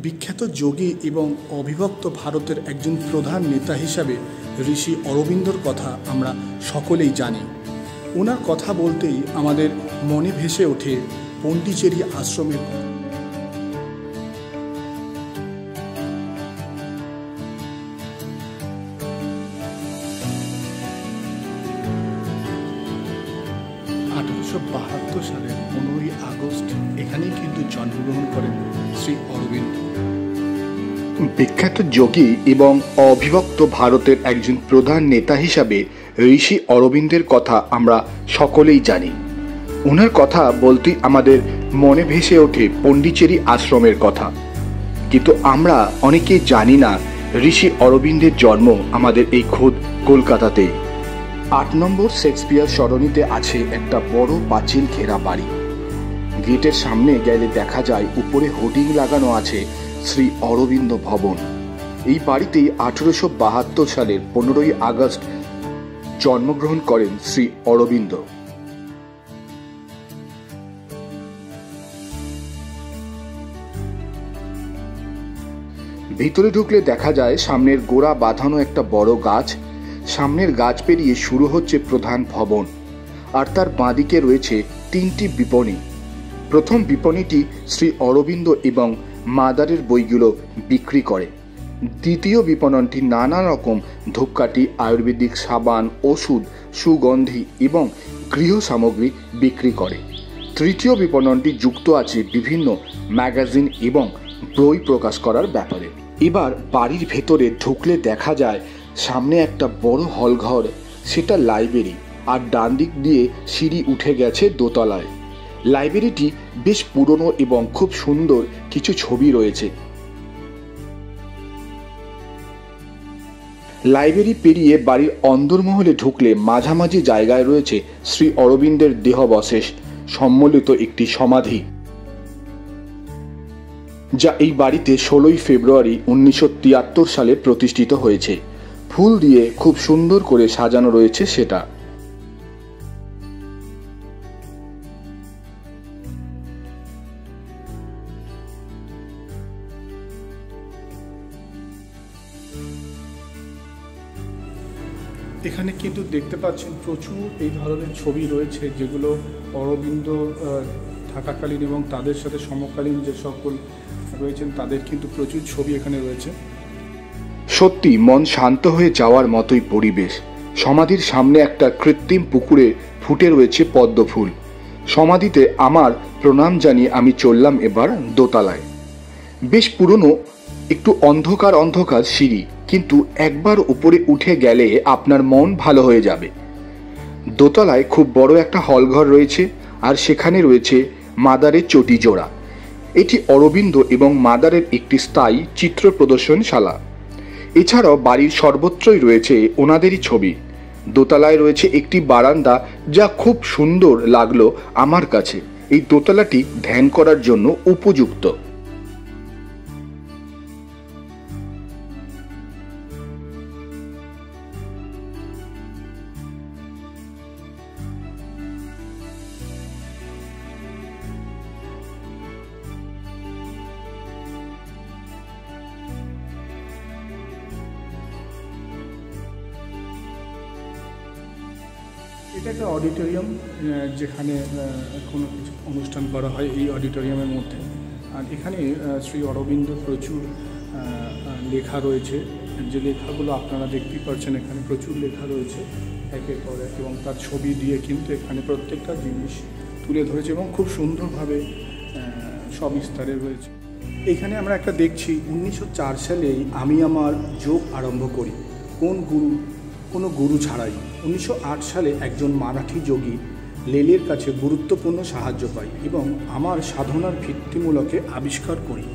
বিখ্যাত যোগী এবং অবিভক্ত ভারতের একজন প্রধান নেতা হিসাবে ঋষি অরবিন্দর কথা আমরা সকলেই জানি। ওনার কথা বলতেই আমাদের মনে ভেসে ওঠে পণ্ডিচেরি আশ্রমের কথা। সালের 15ই আগস্ট এখানেই কিন্তু জন্মগ্রহণ করেন শ্রী অরবিন্দ। বিখ্যাত যোগী এবং অবিভক্ত ভারতের একজন প্রধান নেতা হিসাবে ঋষি অরবিন্দের কথা আমরা সকলেই জানি। ওনার কথা বলতেই আমাদের মনে ভেসে ওঠে পণ্ডিচেরি আশ্রমের কথা। কিন্তু আমরা অনেকেই জানি না ঋষি অরবিন্দের জন্ম আমাদের এই খোদ কলকাতাতেই। 8 নম্বর শেক্সপিয়ার সরণিতে আছে একটা বড় পাঁচিল ঘেরা বাড়ি। গেটের সামনে গেলে দেখা যায় উপরে হোর্ডিং লাগানো আছে শ্রী অরবিন্দ ভবন। এই বাড়িতেই 1872 সালের 15ই আগস্ট জন্মগ্রহণ করেন শ্রী অরবিন্দ। ভিতরে ঢুকলে দেখা যায় সামনের গোড়া বাঁধানো একটা বড় গাছ। সামনের গাছ পেরিয়ে শুরু হচ্ছে প্রধান ভবন, আর তার বাঁদিকে রয়েছে 3টি বিপণী। প্রথম বিপণীটি শ্রী অরবিন্দ এবং মাদারের বইগুলো বিক্রি করে। দ্বিতীয় বিপণনটি নানা রকম ধূপকাঠি, আয়ুর্বেদিক সাবান, ওষুধ, সুগন্ধি এবং গৃহ সামগ্রী বিক্রি করে। তৃতীয় বিপণনটি যুক্ত আছে বিভিন্ন ম্যাগাজিন এবং বই প্রকাশ করার ব্যাপারে। এবার বাড়ির ভেতরে ঢুকলে দেখা যায় সামনে একটা বড় হলঘর, সেটা লাইব্রেরি, আর ডান দিক দিয়ে সিঁড়ি উঠে গেছে দোতলায়। লাইব্রেরিটি বেশ পুরনো এবং খুব সুন্দর কিছু ছবি রয়েছে। লাইব্রেরি পেরিয়ে বাড়ির অন্দরমহলে ঢুকলে মাঝামাঝি জায়গায় রয়েছে শ্রী অরবিন্দের দেহাবশেষ সম্বলিত একটি সমাধি, যা এই বাড়িতে 16ই ফেব্রুয়ারি 1973 সালে প্রতিষ্ঠিত হয়েছে। ফুল দিয়ে খুব সুন্দর করে সাজানো রয়েছে সেটা। এখানে কিন্তু দেখতে পাচ্ছেন প্রচুর এই ধরনের ছবি রয়েছে, যেগুলো অরবিন্দ থাকাকালীন এবং তাদের সাথে সমকালীন যে সকল রয়েছেন তাদের কিন্তু প্রচুর ছবি এখানে রয়েছে। সত্যি মন শান্ত হয়ে যাওয়ার মতোই পরিবেশ। সমাধির সামনে একটা কৃত্রিম পুকুরে ফুটে রয়েছে পদ্ম ফুল। সমাধিতে আমার প্রণাম জানিয়ে আমি চললাম এবার দোতলায়। বেশ পুরনো, একটু অন্ধকার অন্ধকার সিঁড়ি, কিন্তু একবার উপরে উঠে গেলে আপনার মন ভালো হয়ে যাবে। দোতলায় খুব বড় একটা হলঘর রয়েছে, আর সেখানে রয়েছে মাদারের চটি জোড়া। এটি অরবিন্দ এবং মাদারের একটি স্থায়ী চিত্র প্রদর্শনশালা। এছাড়াও বাড়ির সর্বত্রই রয়েছে ওনাদেরই ছবি। দোতলায় রয়েছে একটি বারান্দা, যা খুব সুন্দর লাগলো আমার কাছে। এই দোতলাটি ধ্যান করার জন্য উপযুক্ত। এটা একটা অডিটোরিয়াম, যেখানে কোনো কিছু অনুষ্ঠান করা হয় এই অডিটোরিয়ামের মধ্যে। আর এখানে শ্রী অরবিন্দ প্রচুর লেখা রয়েছে, যে লেখাগুলো আপনারা দেখতেই পাচ্ছেন। এখানে প্রচুর লেখা রয়েছে একের পর এক, এবং তার ছবি দিয়ে কিন্তু এখানে প্রত্যেকটা জিনিস তুলে ধরেছে এবং খুব সুন্দরভাবে সবিস্তারে রয়েছে। এখানে আমরা একটা দেখছি 1904 সালেই আমি আমার যোগ আরম্ভ করি, কোনো গুরু ছাড়াই। 1908 সালে একজন মারাঠি যোগী লেলের কাছে গুরুত্বপূর্ণ সাহায্য পাই এবং আমার সাধনার ভিত্তিমূলকে আবিষ্কার করি।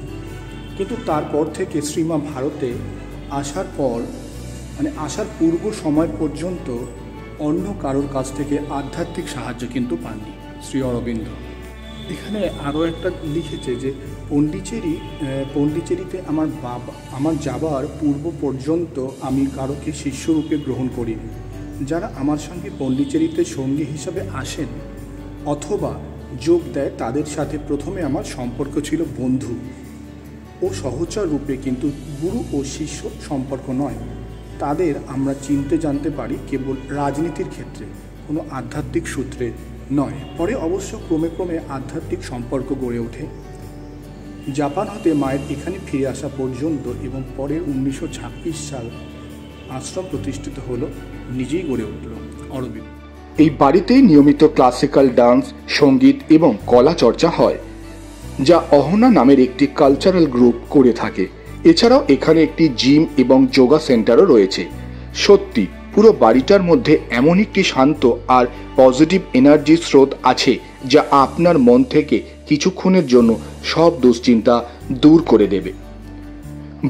কিন্তু তারপর থেকে শ্রীমা ভারতে আসার পূর্ব সময় পর্যন্ত অন্য কারোর কাছ থেকে আধ্যাত্মিক সাহায্য কিন্তু পাননি শ্রী অরবিন্দ। এখানে আরও একটা লিখেছে যে পণ্ডিচেরিতে আমার যাবার পূর্ব পর্যন্ত আমি কারোকে শিষ্যরূপে গ্রহণ করিনি। যারা আমার সঙ্গে পণ্ডিচেরিতে সঙ্গী হিসাবে আসেন অথবা যোগ দেয়, তাদের সাথে প্রথমে আমার সম্পর্ক ছিল বন্ধু। ও সহচর রূপে, কিন্তু গুরু ও শিষ্য সম্পর্ক নয়। তাদের আমরা চিনতে জানতে পারি কেবল রাজনীতির ক্ষেত্রে, কোনো আধ্যাত্মিক সূত্রে নয়। পরে অবশ্য ক্রমে ক্রমে আধ্যাত্মিক সম্পর্ক গড়ে ওঠে। জাপান হতে মায়ের এখানে ফিরে আসা পর্যন্ত এবং পরের 1926 সাল আশ্রম প্রতিষ্ঠিত হলো, নিজেই গড়ে উঠল অরবিন্দ। এই বাড়িতে নিয়মিত ক্লাসিক্যাল ডান্স, সঙ্গীত এবং কলা চর্চা হয়, যা অহনা নামের একটি কালচারাল গ্রুপ করে থাকে। এছাড়াও এখানে একটি জিম এবং যোগা সেন্টারও রয়েছে। সত্যি পুরো বাড়িটার মধ্যে এমন একটি শান্ত আর পজিটিভ এনার্জির স্রোত আছে যা আপনার মন থেকে কিছুক্ষণের জন্য সব দুশ্চিন্তা দূর করে দেবে।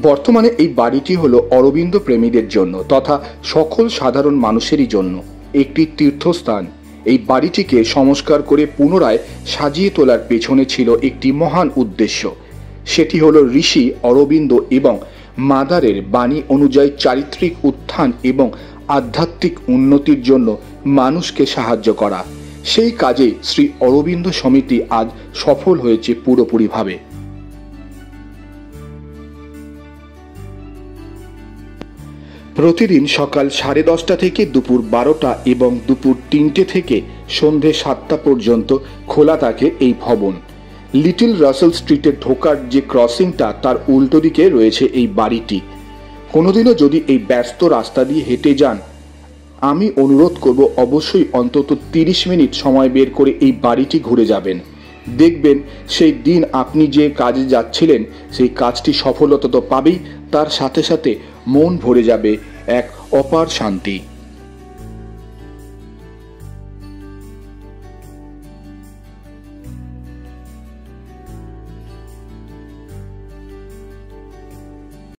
বর্তমানে এই বাড়িটি হলো অরবিন্দ প্রেমীদের জন্য তথা সকল সাধারণ মানুষেরই জন্য একটি তীর্থস্থান। এই বাড়িটিকে সংস্কার করে পুনরায় সাজিয়ে তোলার পেছনে ছিল একটি মহান উদ্দেশ্য। সেটি হলো ঋষি অরবিন্দ এবং মাদারের বাণী অনুযায়ী চারিত্রিক উত্থান এবং আধ্যাত্মিক উন্নতির জন্য মানুষকে সাহায্য করা। সেই কাজে শ্রী অরবিন্দ সমিতি আজ সফল হয়েছে পুরোপুরিভাবে। প্রতিদিন সকাল 10:30 থেকে দুপুর 12টা এবং দুপুর 3টে থেকে সন্ধে 7টা পর্যন্ত খোলা থাকে এই ভবন। লিটল রাসেল স্ট্রিটে ঢোকার যে ক্রসিংটা তার উল্টো দিকে রয়েছে এই বাড়িটি। কোনোদিনও যদি এই ব্যস্ত রাস্তা দিয়ে হেঁটে যান, আমি অনুরোধ করব অবশ্যই অন্তত 30 মিনিট সময় বের করে এই বাড়িটি ঘুরে যাবেন। দেখবেন সেই দিন আপনি যে কাজে যাচ্ছিলেন সেই কাজটি সফলতা তো পাবেই, তার সাথে সাথে মন ভরে যাবে এক অপার শান্তি।